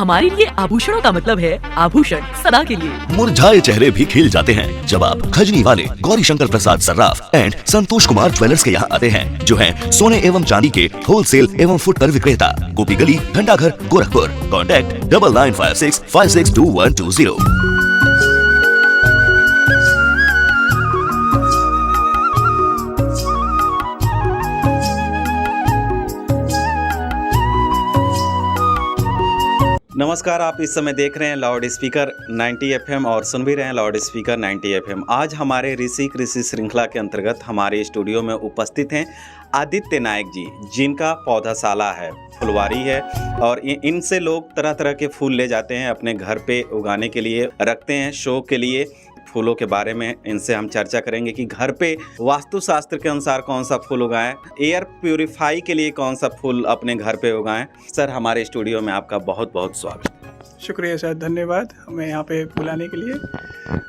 हमारे लिए आभूषणों का मतलब है आभूषण सदा के लिए। मुरझाए चेहरे भी खिल जाते हैं जब आप खजनी वाले गौरी शंकर प्रसाद सर्राफ एंड संतोष कुमार ज्वेलर्स के यहाँ आते हैं, जो हैं सोने एवं चांदी के होलसेल एवं फुटकर विक्रेता, गोपी गली, घंटाघर, गोरखपुर। कॉन्टैक्ट 9956562120। नमस्कार, आप इस समय देख रहे हैं लाउड स्पीकर 90 FM और सुन भी रहे हैं लाउड स्पीकर 90 FM। आज हमारे ऋषि कृषि श्रृंखला के अंतर्गत हमारे स्टूडियो में उपस्थित हैं आदित्य नायक जी, जिनका पौधाशाला है, फुलवारी है और इनसे लोग तरह तरह के फूल ले जाते हैं, अपने घर पे उगाने के लिए रखते हैं, शो के लिए। फूलों के बारे में इनसे हम चर्चा करेंगे कि घर पे वास्तुशास्त्र के अनुसार कौन सा फूल उगाएं, एयर प्यूरिफाई के लिए कौन सा फूल अपने घर पे उगाएं। सर, हमारे स्टूडियो में आपका बहुत बहुत स्वागत है। शुक्रिया सर, धन्यवाद हमें यहाँ पे बुलाने के लिए।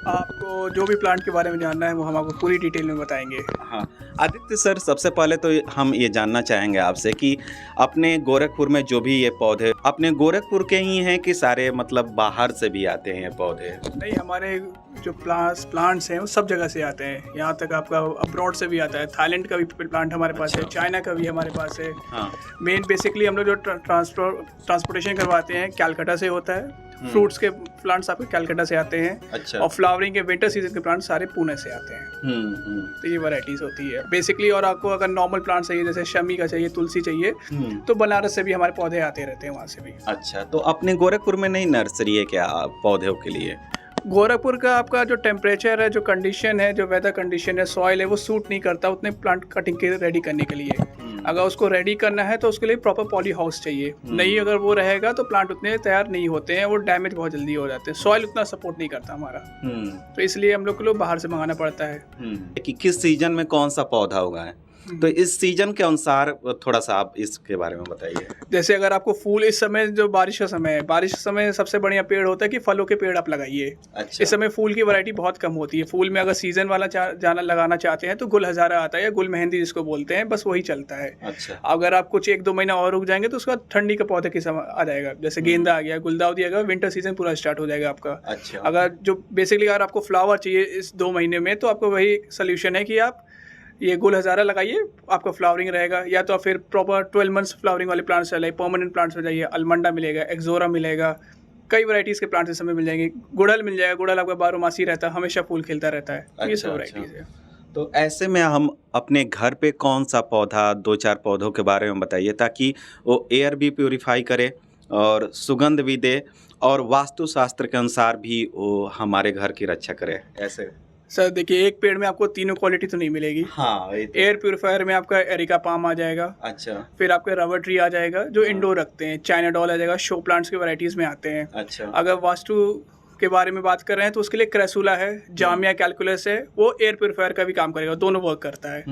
आपको जो भी प्लांट के बारे में जानना है वो हम आपको पूरी डिटेल में बताएंगे। हाँ आदित्य सर, सबसे पहले तो हम ये जानना चाहेंगे आपसे कि अपने गोरखपुर में जो भी ये पौधे अपने गोरखपुर के ही हैं कि सारे मतलब बाहर से भी आते हैं ये पौधे? नहीं, हमारे जो प्लांट्स हैं वो सब जगह से आते हैं। यहाँ तक आपका अब्रॉड से भी आता है, थाईलैंड का भी प्लांट हमारे पास है, चाइना का भी हमारे पास है। हाँ। मेन बेसिकली हम लोग जो ट्रांसपोर्टेशन करवाते हैं कैलकाटा से होता है। फ्रूट्स के प्लांट्स आपके कैलकाटा से आते हैं। अच्छा। और फ्लावरिंग के विंटर सीजन के प्लांट सारे पुणे से आते हैं। तो ये वैरायटीज होती है बेसिकली। और आपको अगर नॉर्मल प्लांट चाहिए, जैसे शमी का चाहिए, तुलसी चाहिए, तो बनारस से भी हमारे पौधे आते रहते हैं, वहाँ से भी। अच्छा, तो अपने गोरखपुर में नहीं नर्सरी है क्या पौधों के लिए? गोरखपुर का आपका जो टेम्परेचर है, जो कंडीशन है, जो वेदर कंडीशन है, सॉइल है, वो सूट नहीं करता उतने प्लांट कटिंग के रेडी करने के लिए। अगर उसको रेडी करना है तो उसके लिए प्रॉपर पॉली हाउस चाहिए। नहीं, अगर वो रहेगा तो प्लांट उतने तैयार नहीं होते हैं, वो डैमेज बहुत जल्दी हो जाते हैं। सॉइल उतना सपोर्ट नहीं करता हमारा, तो इसलिए हम लोग को बाहर से मंगाना पड़ता है। कि किस सीजन में कौन सा पौधा उगाएं, तो इस सीजन के अनुसार थोड़ा सा आप इसके बारे में बताइए। जैसे अगर आपको फूल इस समय, जो बारिश का समय है, बारिश के समय सबसे बढ़िया पेड़ होता है कि फलों के पेड़ आप लगाइए। अच्छा। इस समय फूल की वैरायटी बहुत कम होती है। फूल में अगर सीजन वाला जाना लगाना चाहते हैं तो गुल हजारा आता है या गुल मेहंदी जिसको बोलते हैं, बस वही चलता है। अच्छा। अगर आप कुछ 1-2 महीना और रुक जाएंगे तो उसका ठंडी का पौधे के समय आ जाएगा। जैसे गेंदा आ गया, गुलदाउदी आ गया, विंटर सीजन पूरा स्टार्ट हो जाएगा आपका। अच्छा। अगर जो बेसिकली अगर आपको फ्लावर चाहिए इस 2 महीने में, तो आपको वही सोल्यूशन है कि आप ये गुल हजारा लगाइए, आपका फ्लावरिंग रहेगा। या तो फिर प्रॉपर 12 मंथ्स फ्लावरिंग वाले प्लांट्स चलाइए, परमानेंट प्लांट्स में जाइए, अलमंडा मिलेगा, एक्सोरा मिलेगा, कई वैरायटीज़ के प्लांट्स इस समय मिल जाएंगे। गुड़हल मिल जाएगा, गुड़हल आपका 12 मासी रहता है, हमेशा फूल खिलता रहता है। ये सब वैरायटीज़ है। तो ऐसे में हम अपने घर पे कौन सा पौधा, 2-4 पौधों के बारे में बताइए ताकि वो एयर भी प्योरीफाई करे और सुगंध भी दे और वास्तुशास्त्र के अनुसार भी वो हमारे घर की रक्षा करे। ऐसे सर देखिए, एक पेड़ में आपको तीनों क्वालिटी तो नहीं मिलेगी। हाँ, एयर प्यूरीफायर में आपका एरिका पाम आ जाएगा। अच्छा। फिर आपका रबर ट्री आ जाएगा जो इंडोर रखते हैं, चाइना डॉल आ जाएगा, शो प्लांट्स की वैरायटीज में आते हैं। अच्छा। अगर वास्तु के बारे में बात कर रहे हैं तो उसके लिए क्रेसुला है, जामिया कैलकुलस है, वो एयर प्यूरीफायर का भी काम करेगा, दोनों वर्क करता है।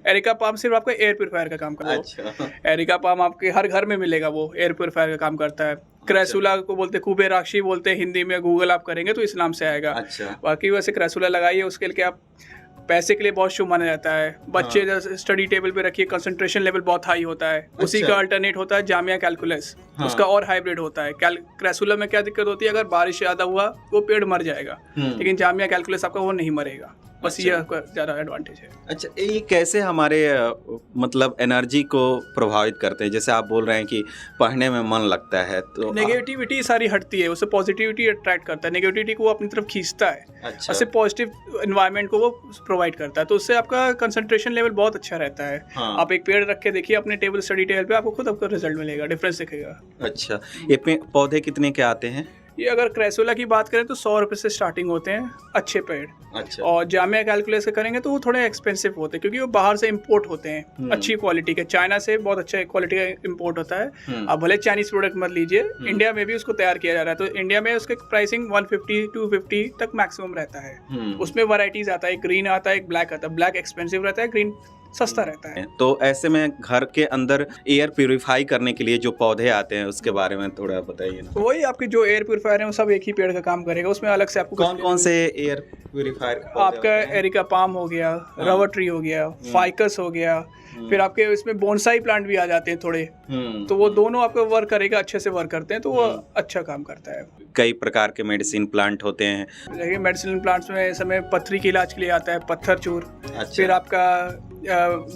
एरिका पाम सिर्फ आपका एयर प्यूरीफायर का काम करेगा। अच्छा। एरिका पाम आपके हर घर में मिलेगा, वो एयर प्यूरीफायर का काम करता है। क्रेसुला को बोलते हैं कुबेराक्षी बोलते हैं हिंदी में, गूगल आप करेंगे तो इस नाम से आएगा। अच्छा। बाकी वैसे क्रेसुला लगाइए, उसके लिए आप पैसे के लिए बहुत शुभ माना जाता है। बच्चे स्टडी टेबल पे रखिए, कंसंट्रेशन लेवल बहुत हाई होता है। उसी का अल्टरनेट होता है जामिया कैलकुलस। उसका और हाइब्रिड होता है। क्रेसुला में क्या दिक्कत होती है, अगर बारिश ज़्यादा हुआ वो पेड़ मर जाएगा, लेकिन जामिया कैलकुलस आपका वो नहीं मरेगा। बस ये आपका ज़्यादा एडवांटेज है। अच्छा, ये कैसे हमारे मतलब एनर्जी को प्रभावित करते हैं? जैसे आप बोल रहे हैं कि पढ़ने में मन लगता है, तो नेगेटिविटी सारी हटती है, उससे पॉजिटिविटी अट्रैक्ट करता है, नेगेटिविटी को वो अपनी तरफ खींचता है। अच्छा। उससे पॉजिटिव एनवायरनमेंट को वो प्रोवाइड करता है, तो उससे आपका कंसंट्रेशन लेवल बहुत अच्छा रहता है। हाँ। आप एक पेड़ रख के देखिए अपने टेबल, स्टडी टेबल पे, आपको खुद आपका रिजल्ट मिलेगा, डिफरेंस दिखेगा। अच्छा, ये पौधे कितने के आते हैं? ये अगर क्रेसुला की बात करें तो 100 रुपये से स्टार्टिंग होते हैं अच्छे पेड़। अच्छा। और जामिया कैलकुलस करेंगे तो वो थोड़े एक्सपेंसिव होते हैं, क्योंकि वो बाहर से इंपोर्ट होते हैं अच्छी क्वालिटी के। चाइना से बहुत अच्छे क्वालिटी का इंपोर्ट होता है। अब भले चाइनीज प्रोडक्ट मत लीजिए, इंडिया में भी उसको तैयार किया जा रहा है, तो इंडिया में उसके प्राइसिंग 150-250 तक मैक्सिमम रहता है। उसमें वैरायटीज आता है, एक ग्रीन आता है, एक ब्लैक आता है। ब्लैक एक्सपेंसिव रहता है, ग्रीन सस्ता रहता है। तो ऐसे में घर के अंदर एयर प्यूरिफाई करने के लिए जो पौधे आते हैं उसके बारे में थोड़ा बताइए ना। वही आपके जो एयर प्योरीफायर है वो सब एक ही पेड़ का काम करेगा, उसमें अलग से आपको कौन कौन से एयर प्यूरिफायर आपका एरिका पाम हो गया, रबर ट्री हो गया, फाइकस हो गया, फिर आपके इसमें बोनसाई प्लांट भी आ जाते हैं थोड़े, तो वो दोनों आपको वर्क करेगा, अच्छे से वर्क करते हैं, तो वो अच्छा काम करता है। कई प्रकार के मेडिसिन प्लांट होते हैं। देखिए मेडिसिनल प्लांट्स में इस समय पथरी के इलाज के लिए आता है पत्थर चूर। अच्छा। फिर आपका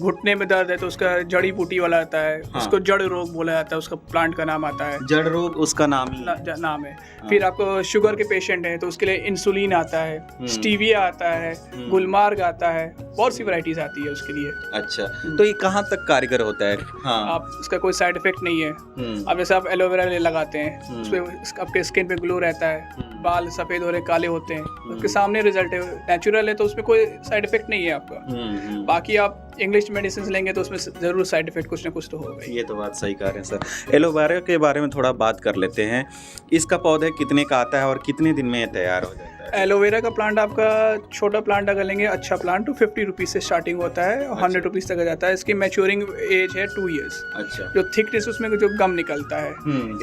घुटने में दर्द है तो उसका जड़ी बूटी वाला आता है, उसको जड़ रोग बोला जाता है, उसका प्लांट का नाम आता है, जड़ रोग उसका नाम ही नाम है। फिर आपको शुगर के पेशेंट हैं तो उसके लिए इंसुलिन आता है, स्टीविया आता है, गुलमार्ग आता है, बहुत सी वैरायटीज आती है उसके लिए। अच्छा, तो ये कहाँ तक कारगर होता है? हाँ। आप उसका कोई साइड इफेक्ट नहीं है। अब जैसे आप एलोवेरा लगाते हैं, उसपे आपके स्किन पे ग्लो रहता है, बाल सफेद हो रहे काले होते हैं, उसके सामने रिजल्ट है, नेचुरल है, तो उसमें कोई साइड इफेक्ट नहीं है आपका। बाकी आप इंग्लिश मेडिसिन लेंगे तो उसमें जरूर साइड इफेक्ट कुछ ना कुछ तो होगा। ये तो बात सही कह रहे हैं सर। एलोवेरा के बारे में थोड़ा बात कर लेते हैं। इसका पौधा कितने का आता है और कितने दिन में तैयार हो जाता है? एलोवेरा का प्लांट आपका छोटा प्लांट अगर लेंगे अच्छा प्लांट तो 50 रुपीज़ से स्टार्टिंग होता है और 100 रुपीज़ तक आ जाता है। इसकी मैच्योरिंग एज है 2 ईयर्स। अच्छा। जो थिकनेस उसमें जो गम निकलता है,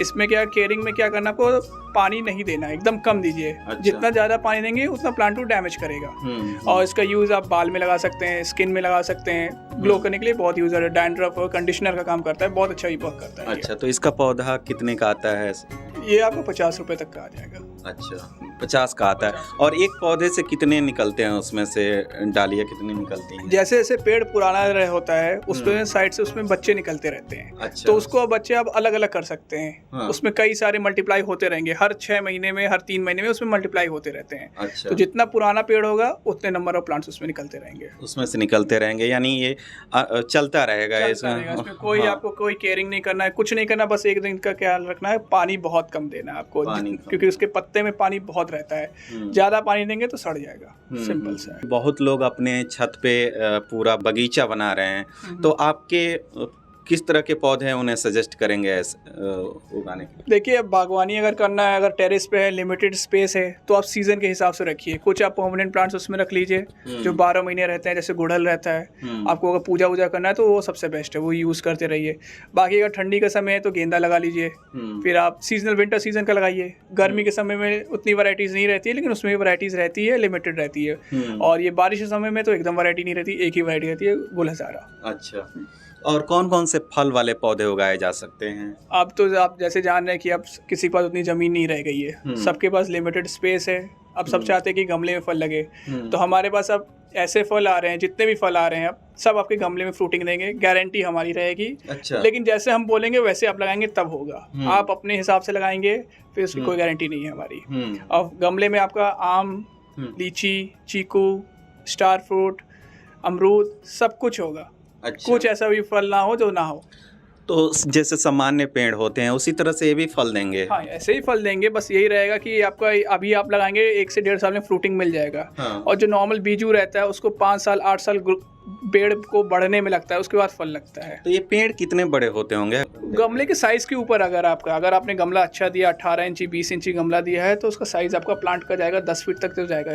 इसमें क्या केयरिंग में क्या करना, आपको पानी नहीं देना, एकदम कम दीजिए। अच्छा। जितना ज़्यादा पानी देंगे उतना प्लांट को डैमेज करेगा। और इसका यूज़ आप बाल में लगा सकते हैं, स्किन में लगा सकते हैं, ग्लो करने के लिए बहुत यूज़र है। डैंड्रफ और कंडीशनर का काम करता है, बहुत अच्छा ही वर्क करता है। अच्छा, तो इसका पौधा कितने का आता है? ये आपको 50 रुपए तक का आ जाएगा। अच्छा, 50 का आता है। और एक पौधे से कितने निकलते हैं, उसमें से डालियाँ कितनी निकलती हैं? जैसे जैसे पेड़ पुराना होता है उसमें साइड से उसमें बच्चे निकलते रहते हैं। अच्छा। तो उसको बच्चे आप अलग अलग कर सकते हैं। उसमें कई सारे मल्टीप्लाई होते रहेंगे, हर 6 महीने में, हर 3 महीने में उसमें मल्टीप्लाई होते रहते हैं। अच्छा। तो जितना पुराना पेड़ होगा उतने नंबर ऑफ प्लांट्स उसमें निकलते रहेंगे, उसमें से निकलते रहेंगे, यानी ये चलता रहेगा। इसमें कोई आपको कोई केयरिंग नहीं करना है, कुछ नहीं करना, बस एक दिन का ख्याल रखना है, पानी बहुत कम देना है आपको, क्योंकि उसके पत्ते में पानी बहुत रहता है। ज्यादा पानी देंगे तो सड़ जाएगा, सिंपल सा है। बहुत लोग अपने छत पे पूरा बगीचा बना रहे हैं, तो आपके किस तरह के पौधे हैं उन्हें सजेस्ट करेंगे उगाने के? देखिए, अब बागवानी अगर करना है, अगर टेरेस पे है, लिमिटेड स्पेस है, तो आप सीजन के हिसाब से रखिए। कुछ आप परमानेंट प्लांट्स उसमें रख लीजिए जो 12 महीने रहते हैं, जैसे गुड़हल रहता है। आपको अगर पूजा वूजा करना है तो वो सबसे बेस्ट है, वो यूज़ करते रहिए। बाकी अगर ठंडी का समय है तो गेंदा लगा लीजिए। फिर आप सीजनल विंटर सीजन का लगाइए। गर्मी के समय में उतनी वैरायटीज़ नहीं रहती है, लेकिन उसमें भी वैरायटीज़ रहती है, लिमिटेड रहती है। और ये बारिश के समय में तो एकदम वैरायटी नहीं रहती, एक ही वैरायटी रहती है, गुलहजारा। अच्छा, और कौन कौन से फल वाले पौधे उगाए जा सकते हैं? अब तो आप जैसे जान रहे हैं कि अब किसी के पास उतनी ज़मीन नहीं रह गई है, सबके पास लिमिटेड स्पेस है। अब सब चाहते हैं कि गमले में फल लगे, तो हमारे पास अब ऐसे फल आ रहे हैं, जितने भी फल आ रहे हैं अब सब आपके गमले में फ्रूटिंग देंगे, गारंटी हमारी रहेगी। अच्छा। लेकिन जैसे हम बोलेंगे वैसे आप लगाएंगे तब होगा। आप अपने हिसाब से लगाएंगे फिर उसकी कोई गारंटी नहीं है हमारी। और गमले में आपका आम, लीची, चीकू, स्टार फ्रूट, अमरूद सब कुछ होगा। अच्छा। कुछ ऐसा भी फल ना हो जो ना हो। तो जैसे सामान्य पेड़ होते हैं उसी तरह से ये भी फल देंगे? हाँ, ऐसे ही फल देंगे। बस यही रहेगा कि आपका अभी आप लगाएंगे 1 से 1.5 साल में फ्रूटिंग मिल जाएगा। हाँ। और जो नॉर्मल बीजू रहता है उसको 5 साल 8 साल पेड़ को बढ़ने में लगता है, उसके बाद फल लगता है। तो ये पेड़ कितने बड़े होते होंगे? गमले के साइज के ऊपर, अगर आपने गमला अच्छा दिया, 18 इंची 20 इंची गमला दिया है, तो उसका साइज आपका प्लांट का जाएगा 10 फीट तक तो जाएगा।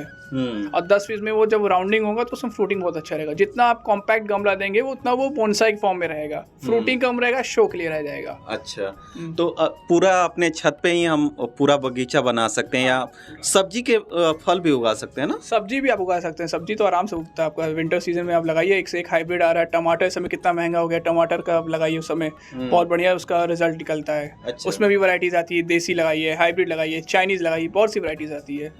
और 10 फीट में वो जब राउंडिंग होगा तो उसमें फ्रूटिंग बहुत अच्छा रहेगा। जितना आप कॉम्पैक्ट गमला देंगे उतना वो बोनसाई फॉर्म में रहेगा, फ्रूटिंग कम रहेगा, शो के लिए रह जाएगा। अच्छा, तो पूरा अपने छत पे ही हम पूरा बगीचा बना सकते हैं, या सब्जी के फल भी उगा सकते हैं ना? सब्जी भी आप उगा सकते हैं, सब्जी तो आराम से उगता है आपका। विंटर सीजन में आप लगाइए, एक से एक हाइब्रिड आ रहा है। टमाटर इस समय कितना महंगा हो गया, टमाटर का आप लगाइए, उस समय बहुत बढ़िया उसका रिजल्ट निकलता है। अच्छा। उसमें भी वैरायटीज आती है, देसी लगाइए, हाइब्रिड लगाइए, चाइनीज लगाइए, बहुत सी वैरायटीज आती है।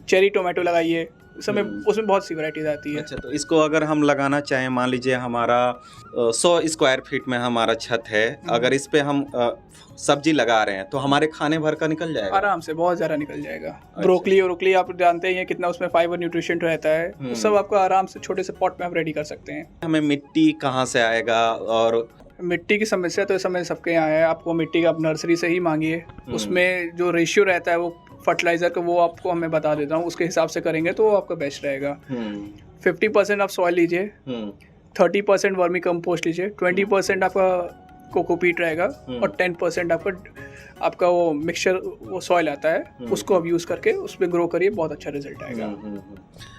चेरी टोमेटो लगाइए, समय उसमें बहुत सी वैरायटीज आती है। अच्छा, तो इसको अगर हम लगाना चाहें, मान लीजिए हमारा 100 स्क्वायर फीट में हमारा छत है, अगर इस पे हम सब्जी लगा रहे हैं तो हमारे खाने भर का निकल जाएगा? आराम से, बहुत ज़्यादा निकल जाएगा। ब्रोकली और ब्रोकली आप जानते ही हैं कितना उसमें फाइबर न्यूट्रिशन रहता है, तो सब आपको आराम से छोटे से पॉट में आप रेडी कर सकते हैं। हमें मिट्टी कहाँ से आएगा? और मिट्टी की समस्या तो इस समय सबके यहाँ है। आपको मिट्टी का आप नर्सरी से ही मांगिए, उसमें जो रेशियो रहता है वो फर्टिलाइजर का वो आपको मैं बता देता हूँ, उसके हिसाब से करेंगे तो वो आपका बेस्ट रहेगा। 50% आप सॉइल लीजिए, 30% वर्मी कंपोस्ट लीजिए, 20% आपका कोकोपीट रहेगा और 10% आपका वो मिक्सचर वो सॉइल आता है, उसको अब यूज़ करके उसमें ग्रो करिए, बहुत अच्छा रिजल्ट आएगा।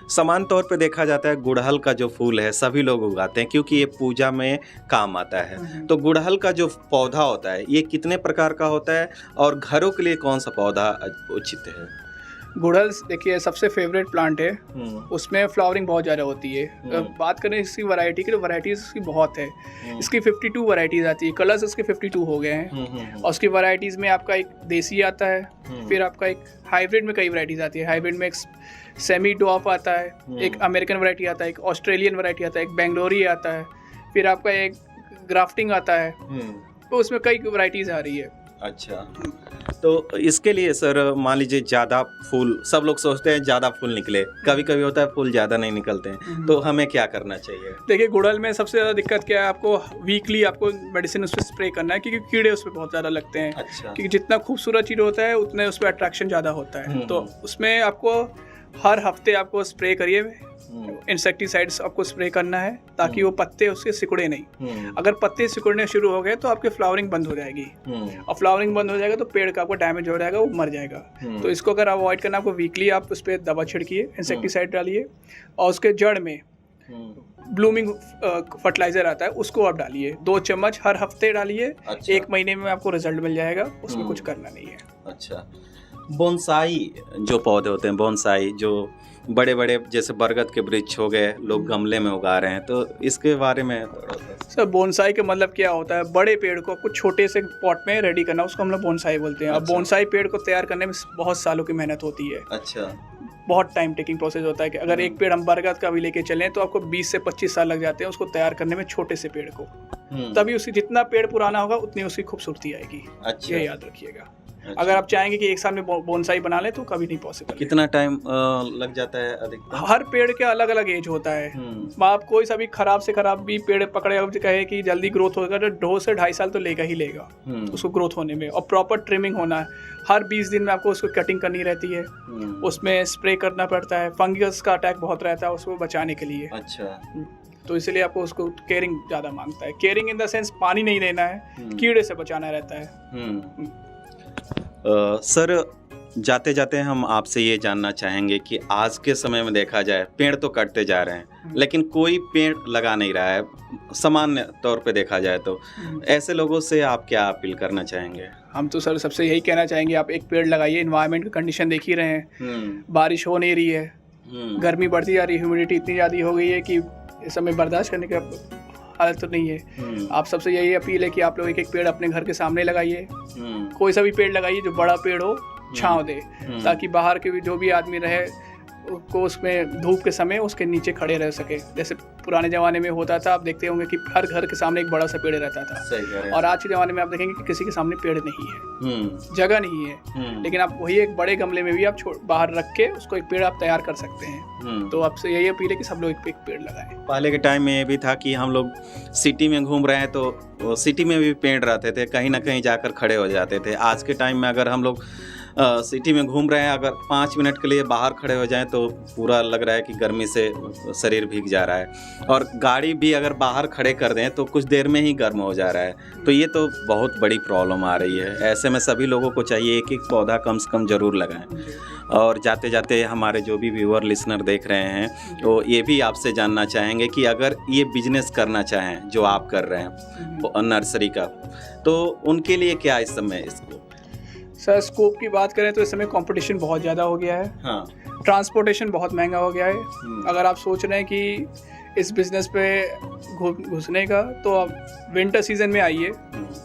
समान तौर पे देखा जाता है गुड़हल का जो फूल है सभी लोग उगाते हैं क्योंकि ये पूजा में काम आता है। तो गुड़हल का जो पौधा होता है ये कितने प्रकार का होता है और घरों के लिए कौन सा पौधा उचित है? गुड़हल देखिए सबसे फेवरेट प्लांट है, उसमें फ्लावरिंग बहुत ज़्यादा होती है। बात करें इसकी वैरायटी की तो वैरायटीज़ इसकी बहुत है। इसकी 52 वैरायटीज़ आती है, कलर्स इसके 52 हो गए हैं। और उसकी वैरायटीज़ में आपका एक देसी आता है, फिर आपका एक हाइब्रिड में कई वैरायटीज़ आती है। हाइब्रिड में एक सेमी डॉफ आता है, एक अमेरिकन वैरायटी आता है, एक ऑस्ट्रेलियन वैरायटी आता है, एक बेंगलोरी आता है, फिर आपका एक ग्राफ्टिंग आता है। तो उसमें कई वैरायटीज़ आ रही है। अच्छा, तो इसके लिए सर मान लीजिए ज़्यादा फूल, सब लोग सोचते हैं ज़्यादा फूल निकले, कभी कभी होता है फूल ज़्यादा नहीं निकलते हैं, तो हमें क्या करना चाहिए? देखिए गुड़हल में सबसे ज़्यादा दिक्कत क्या है, आपको वीकली आपको मेडिसिन उस पर स्प्रे करना है क्योंकि कीड़े उस पर बहुत ज़्यादा लगते हैं। अच्छा। क्योंकि जितना खूबसूरत चीज़ होता है उतने उस पर अट्रैक्शन ज़्यादा होता है। तो उसमें आपको हर हफ्ते आपको स्प्रे करिए, इंसेक्टिसाइड्स आपको स्प्रे करना है ताकि वो पत्ते उसके सिकुड़े नहीं। अगर पत्ते सिकुड़ने शुरू हो गए तो आपके फ्लावरिंग बंद हो जाएगी, और फ्लावरिंग बंद हो जाएगा तो पेड़ का आपको डैमेज हो जाएगा, वो मर जाएगा। तो इसको अगर अवॉइड करना, आपको वीकली आप उस पर दवा छिड़किए, इंसेक्टिसाइड डालिए, और उसके जड़ में ब्लूमिंग फर्टिलाइजर आता है उसको आप डालिए, 2 चम्मच हर हफ्ते डालिए। अच्छा। 1 महीने में आपको रिजल्ट मिल जाएगा, उसमें कुछ करना नहीं है। अच्छा, बोनसाई जो पौधे होते हैं, बोनसाई जो बड़े बड़े जैसे बरगद के वृक्ष हो गए, लोग गमले में उगा रहे हैं, तो इसके बारे में थोड़ा सा। सर बोनसाई का मतलब क्या होता है, बड़े पेड़ को आपको छोटे से पॉट में रेडी करना, उसको हम लोग बोनसाई बोलते हैं। अब बोनसाई पेड़ को तैयार करने में बहुत सालों की मेहनत होती है। अच्छा। बहुत टाइम टेकिंग प्रोसेस होता है कि अगर एक पेड़ हम बरगद का भी लेके चलें तो आपको 20 से 25 साल लग जाते हैं उसको तैयार करने में, छोटे से पेड़ को। तभी उसकी जितना पेड़ पुराना होगा उतनी उसकी खूबसूरती आएगी। अच्छा। ये याद रखिएगा। अगर आप चाहेंगे कि एक साल में बोनसाई बना लें तो कभी नहीं पॉसिबल। कितना टाइम लग जाता है अधिकतम? हर पेड़ के अलग अलग एज होता है। आप कोई सा भी खराब से खराब भी पेड़ पकड़े और कहे कि जल्दी ग्रोथ होगा तो 2 से 2.5 साल तो लेगा ही लेगा उसको ग्रोथ होने में। और प्रॉपर ट्रिमिंग होना है, हर 20 दिन में आपको उसको कटिंग करनी रहती है, उसमें स्प्रे करना पड़ता है, फंगस का अटैक बहुत रहता है उसको बचाने के लिए। अच्छा। तो इसलिए आपको उसको केयरिंग ज़्यादा मांगता है। केयरिंग इन द सेंस पानी नहीं देना है, कीड़े से बचाना रहता है। सर जाते जाते हम आपसे ये जानना चाहेंगे कि आज के समय में देखा जाए पेड़ तो कटते जा रहे हैं लेकिन कोई पेड़ लगा नहीं रहा है, सामान्य तौर पे देखा जाए तो ऐसे लोगों से आप क्या अपील करना चाहेंगे? हम तो सर सबसे यही कहना चाहेंगे, आप एक पेड़ लगाइए। एनवायरनमेंट की कंडीशन देख ही रहे हैं, बारिश हो नहीं रही है, गर्मी बढ़ती जा रही है, ह्यूमिडिटी इतनी ज़्यादा हो गई है कि इस समय बर्दाश्त करने का हालत तो नहीं है। आप सबसे यही अपील है कि आप लोग एक एक पेड़ अपने घर के सामने लगाइए। कोई सा भी पेड़ लगाइए जो बड़ा पेड़ हो, छांव दे, ताकि बाहर के भी जो भी आदमी रहे को उसमें धूप के समय उसके नीचे खड़े रह सके। जैसे पुराने ज़माने में होता था, आप देखते होंगे कि हर घर के सामने एक बड़ा सा पेड़ रहता था। और आज के ज़माने में आप देखेंगे कि किसी के सामने पेड़ नहीं है, जगह नहीं है। लेकिन आप वही एक बड़े गमले में भी आप बाहर रख के उसको एक पेड़ आप तैयार कर सकते हैं। तो आपसे यही अपील है कि सब लोग एक पेड़ लगाएं। पहले के टाइम में ये भी था कि हम लोग सिटी में घूम रहे हैं तो सिटी में भी पेड़ रहते थे, कहीं ना कहीं जाकर खड़े हो जाते थे। आज के टाइम में अगर हम लोग सिटी में घूम रहे हैं, अगर 5 मिनट के लिए बाहर खड़े हो जाएं तो पूरा लग रहा है कि गर्मी से शरीर भीग जा रहा है। और गाड़ी भी अगर बाहर खड़े कर दें तो कुछ देर में ही गर्म हो जा रहा है। तो ये तो बहुत बड़ी प्रॉब्लम आ रही है। ऐसे में सभी लोगों को चाहिए एक एक पौधा कम से कम ज़रूर लगाएं। और जाते जाते हमारे जो भी व्यूअर लिसनर देख रहे हैं तो ये भी आपसे जानना चाहेंगे कि अगर ये बिजनेस करना चाहें जो आप कर रहे हैं नर्सरी का, तो उनके लिए क्या इस समय स्कोप? सर स्कोप की बात करें तो इस समय कंपटीशन बहुत ज़्यादा हो गया है। हाँ। ट्रांसपोर्टेशन बहुत महंगा हो गया है। अगर आप सोच रहे हैं कि इस बिज़नेस पे घुसने का तो आप विंटर सीजन में आइए,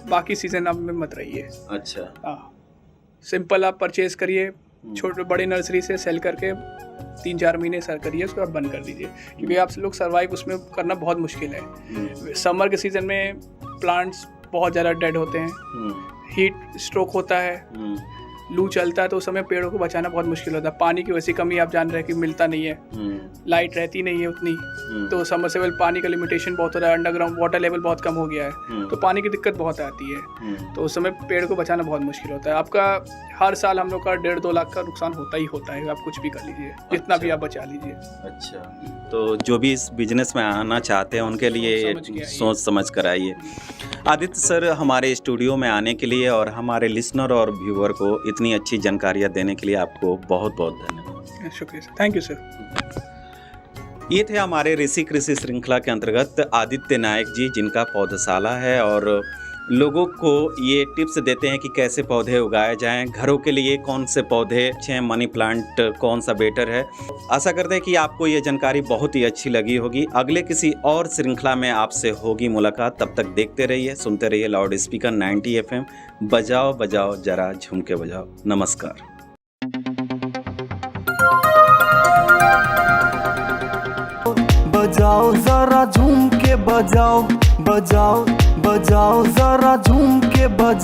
बाकी सीजन आप में मत रहिए। अच्छा। हाँ, सिंपल आप परचेज़ करिए छोटे बड़े नर्सरी से, सेल करके 3-4 महीने सर करिए, उसको आप बंद कर दीजिए, क्योंकि आप लोग सर्वाइव उसमें करना बहुत मुश्किल है। समर के सीज़न में प्लांट्स बहुत ज़्यादा डेड होते हैं, हीट स्ट्रोक होता है, लू चलता है, तो उस समय पेड़ों को बचाना बहुत मुश्किल होता है। पानी की वैसी कमी आप जान रहे हैं कि मिलता नहीं है, लाइट रहती नहीं है उतनी, तो समरसेबल पानी का लिमिटेशन बहुत हो रहा है, अंडरग्राउंड वाटर लेवल बहुत कम हो गया है, तो पानी की दिक्कत बहुत आती है। तो उस समय पेड़ को बचाना बहुत मुश्किल होता है। आपका हर साल हम लोग का 1.5-2 लाख का नुकसान होता ही होता है। आप कुछ भी कर लीजिए, जितना भी आप बचा लीजिए। अच्छा, तो जो भी इस बिजनेस में आना चाहते हैं उनके लिए सोच समझ कर आइए। आदित्य सर, हमारे स्टूडियो में आने के लिए और हमारे लिसनर और व्यूअर को इतनी अच्छी जानकारियाँ देने के लिए आपको बहुत बहुत धन्यवाद। शुक्रिया सर, थैंक यू सर। ये थे हमारे ऋषि कृषि श्रृंखला के अंतर्गत आदित्य नायक जी, जिनका पौधशाला है और लोगों को ये टिप्स देते हैं कि कैसे पौधे उगाए जाएं, घरों के लिए कौन से पौधे अच्छे हैं, मनी प्लांट कौन सा बेटर है। आशा करते हैं कि आपको ये जानकारी बहुत ही अच्छी लगी होगी। अगले किसी और श्रृंखला में आपसे होगी मुलाकात। तब तक देखते रहिए, सुनते रहिए लाउड स्पीकर 90 FM। बजाओ बजाओ जरा झूम के बजाओ। नमस्कार। बजाओ जरा झूम के बजाओ, बजाओ बजाओ जरा झूम के बजाओ।